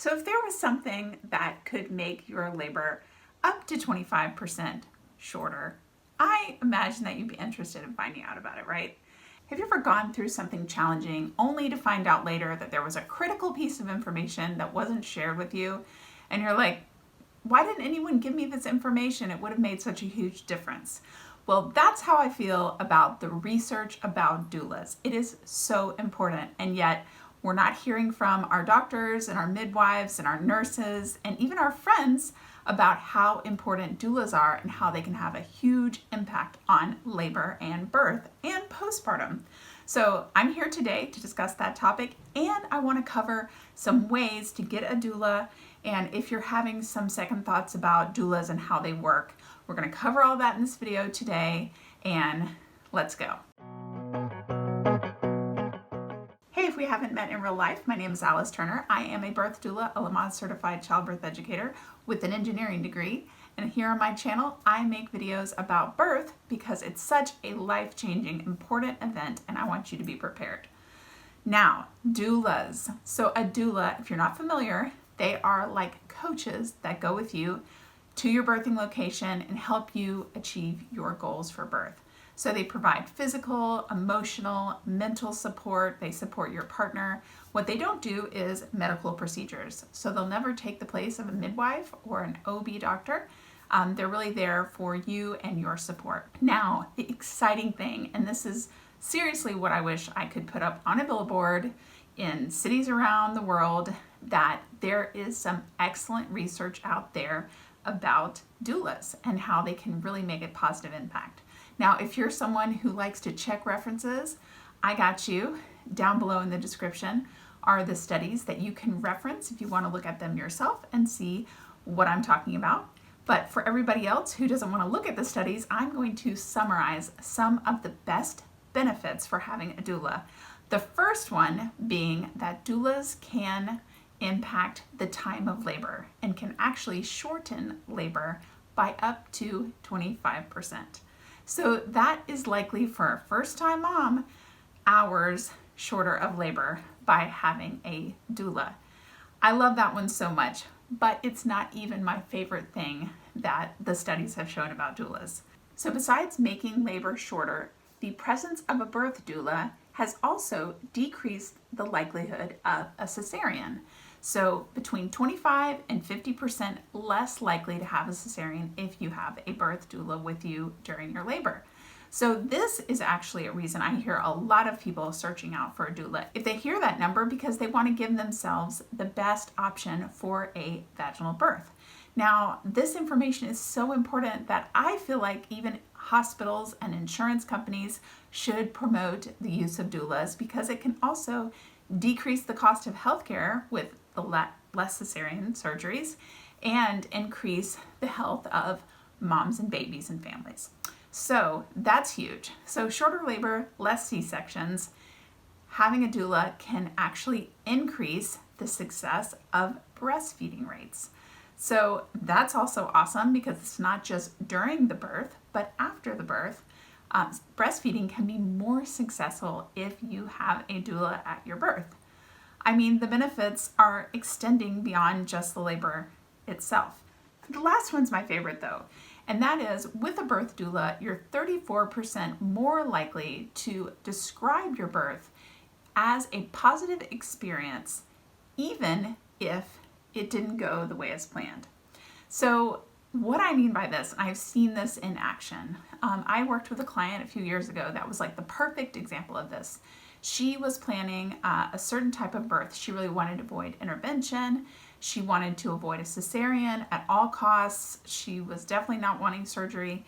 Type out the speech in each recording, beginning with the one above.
So if there was something that could make your labor up to 25% shorter, I imagine that you'd be interested in finding out about it, right? Have you ever gone through something challenging only to find out later that there was a critical piece of information that wasn't shared with you? And you're like, why didn't anyone give me this information? It would have made such a huge difference. Well, that's how I feel about the research about doulas. It is so important, and yet we're not hearing from our doctors and our midwives and our nurses and even our friends about how important doulas are and how they can have a huge impact on labor and birth and postpartum. So I'm here today to discuss that topic, and I want to cover some ways to get a doula. And if you're having some second thoughts about doulas and how they work, we're going to cover all that in this video today, and let's go. Hey, if we haven't met in real life, my name is Alice Turner. I am a birth doula, a Lamaze certified childbirth educator with an engineering degree. And here on my channel, I make videos about birth because it's such a life-changing, important event, and I want you to be prepared. Now, doulas. So a doula, if you're not familiar, they are like coaches that go with you to your birthing location and help you achieve your goals for birth. So they provide physical, emotional, mental support. They support your partner. What they don't do is medical procedures. So they'll never take the place of a midwife or an OB doctor. They're really there for you and your support. Now, the exciting thing, and this is seriously what I wish I could put up on a billboard in cities around the world, that there is some excellent research out there about doulas and how they can really make a positive impact. Now, if you're someone who likes to check references, I got you. Down below in the description are the studies that you can reference if you want to look at them yourself and see what I'm talking about. But for everybody else who doesn't want to look at the studies, I'm going to summarize some of the best benefits for having a doula. The first one being that doulas can impact the time of labor and can actually shorten labor by up to 25%. So that is likely for a first-time mom, hours shorter of labor by having a doula. I love that one so much, but it's not even my favorite thing that the studies have shown about doulas. So besides making labor shorter, the presence of a birth doula has also decreased the likelihood of a cesarean. So between 25 and 50% less likely to have a cesarean if you have a birth doula with you during your labor. So this is actually a reason I hear a lot of people searching out for a doula. If they hear that number, because they want to give themselves the best option for a vaginal birth. Now, this information is so important that I feel like even hospitals and insurance companies should promote the use of doulas, because it can also decrease the cost of healthcare with the less cesarean surgeries and increase the health of moms and babies and families. So that's huge. So shorter labor, less C-sections. Having a doula can actually increase the success of breastfeeding rates. So that's also awesome, because it's not just during the birth, but after the birth. Breastfeeding can be more successful if you have a doula at your birth. I mean, the benefits are extending beyond just the labor itself. The last one's my favorite though, and that is with a birth doula, you're 34% more likely to describe your birth as a positive experience, even if it didn't go the way as planned. So what I mean by this, and I've seen this in action, I worked with a client a few years ago that was like the perfect example of this. She was planning a certain type of birth. She really wanted to avoid intervention. She wanted to avoid a cesarean at all costs. She was definitely not wanting surgery.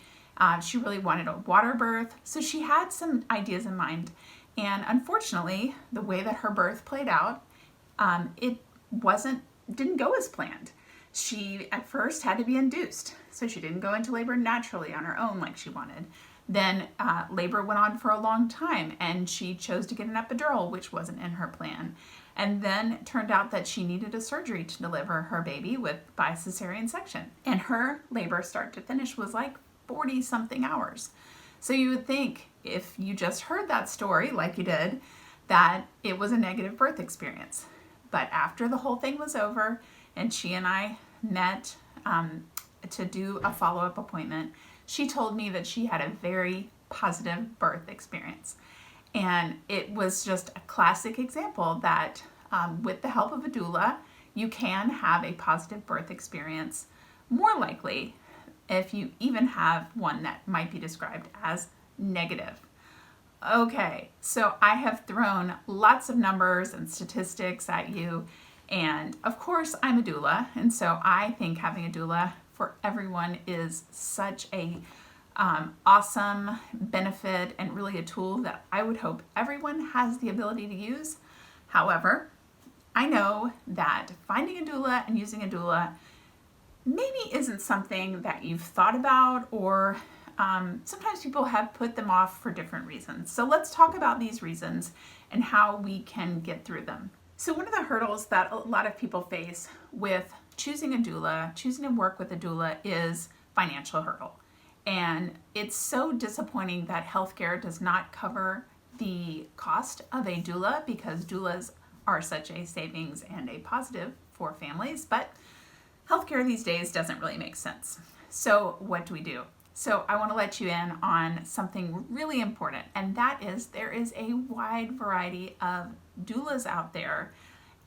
She really wanted a water birth. So she had some ideas in mind. And unfortunately, the way that her birth played out, it didn't go as planned. She at first had to be induced, so she didn't go into labor naturally on her own like she wanted. Then labor went on for a long time, and she chose to get an epidural, which wasn't in her plan. And then it turned out that she needed a surgery to deliver her baby by cesarean section. And her labor start to finish was like 40-something hours. So you would think, if you just heard that story like you did, that it was a negative birth experience. But after the whole thing was over and she and I met to do a follow-up appointment, she told me that she had a very positive birth experience. And it was just a classic example that with the help of a doula, you can have a positive birth experience, more likely if you even have one that might be described as negative. Okay, so I have thrown lots of numbers and statistics at you, and of course I'm a doula, and so I think having a doula for everyone is such a awesome benefit and really a tool that I would hope everyone has the ability to use. However, I know that finding a doula and using a doula maybe isn't something that you've thought about, or sometimes people have put them off for different reasons. So let's talk about these reasons and how we can get through them. So one of the hurdles that a lot of people face with choosing a doula, choosing to work with a doula, is financial hurdle. And it's so disappointing that healthcare does not cover the cost of a doula, because doulas are such a savings and a positive for families, but healthcare these days doesn't really make sense. So what do we do? So I want to let you in on something really important, and that is there is a wide variety of doulas out there,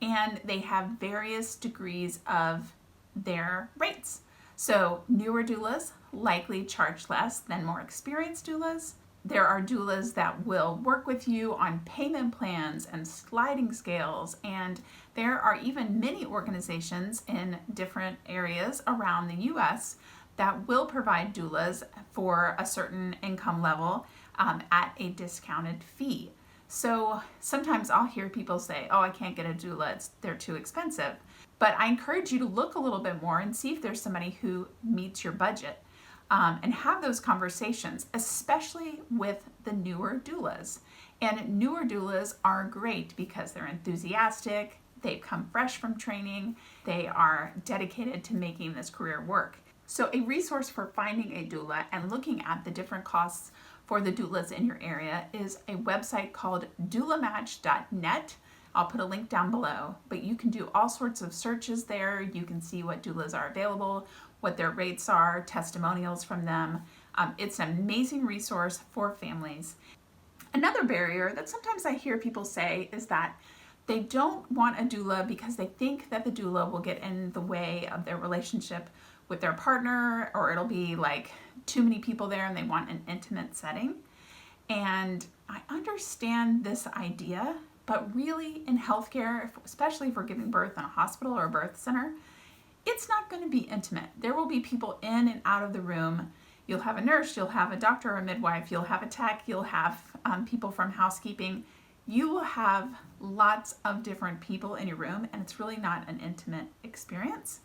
and they have various degrees of their rates. So newer doulas likely charge less than more experienced doulas. There are doulas that will work with you on payment plans and sliding scales, and there are even many organizations in different areas around the US that will provide doulas for a certain income level at a discounted fee. So sometimes I'll hear people say, oh, I can't get a doula, they're too expensive. But I encourage you to look a little bit more and see if there's somebody who meets your budget. And have those conversations, especially with the newer doulas. And newer doulas are great because they're enthusiastic, they've come fresh from training, they are dedicated to making this career work. So a resource for finding a doula and looking at the different costs for the doulas in your area is a website called doulamatchnet. I'll put a link down below, but you can do all sorts of searches there. You can see what doulas are available, what their rates are, testimonials from them. It's an amazing resource for families. Another barrier that sometimes I hear people say is that they don't want a doula because they think that the doula will get in the way of their relationship with their partner, or it'll be like too many people there and they want an intimate setting. And I understand this idea, but really in healthcare, especially if we're giving birth in a hospital or a birth center, it's not going to be intimate. There will be people in and out of the room. You'll have a nurse, you'll have a doctor or a midwife, you'll have a tech, you'll have people from housekeeping. You will have lots of different people in your room, and it's really not an intimate experience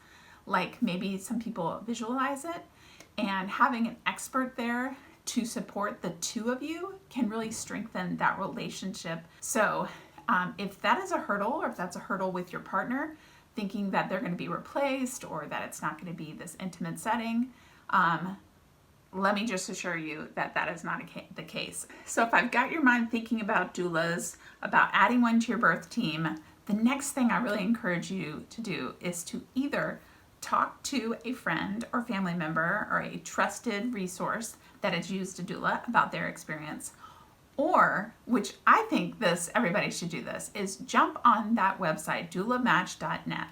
like maybe some people visualize it. And having an expert there to support the two of you can really strengthen that relationship. So if that is a hurdle, or if that's a hurdle with your partner, thinking that they're going to be replaced or that it's not going to be this intimate setting, let me just assure you that that is not the case. So if I've got your mind thinking about doulas, about adding one to your birth team, the next thing I really encourage you to do is to either talk to a friend or family member or a trusted resource that has used a doula about their experience, or, which I think everybody should do this, is jump on that website, doulamatchnet,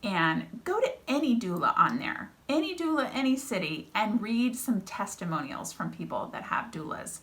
and go to any doula on there, any doula, any city, and read some testimonials from people that have doulas.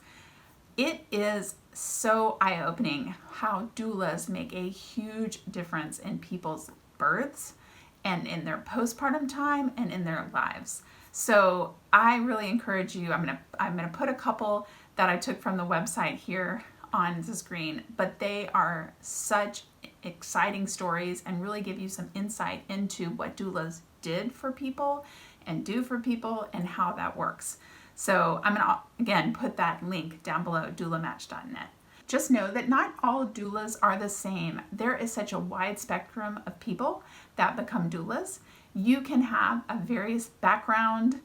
It is so eye-opening how doulas make a huge difference in people's births and in their postpartum time and in their lives. So I really encourage you, I'm gonna put a couple that I took from the website here on the screen, but they are such exciting stories and really give you some insight into what doulas did for people and do for people and how that works. So I'm gonna, again, put that link down below, doulamatch.net. Just know that not all doulas are the same. There is such a wide spectrum of people that become doulas. You can have a various background.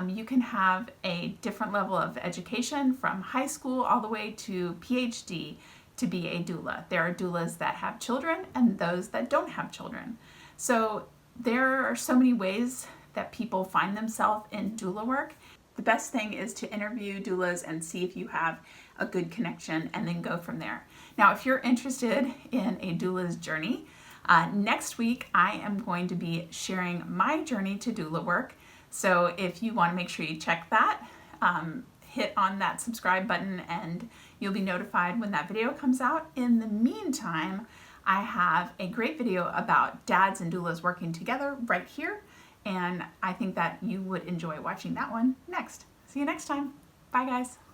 You can have a different level of education from high school all the way to PhD to be a doula. There are doulas that have children and those that don't have children. So there are so many ways that people find themselves in doula work. The best thing is to interview doulas and see if you have a good connection and then go from there. Now, if you're interested in a doula's journey, next week I am going to be sharing my journey to doula work. So if you want to make sure you check that, hit on that subscribe button and you'll be notified when that video comes out. In the meantime, I have a great video about dads and doulas working together right here, and I think that you would enjoy watching that one next. See you next time. Bye, guys.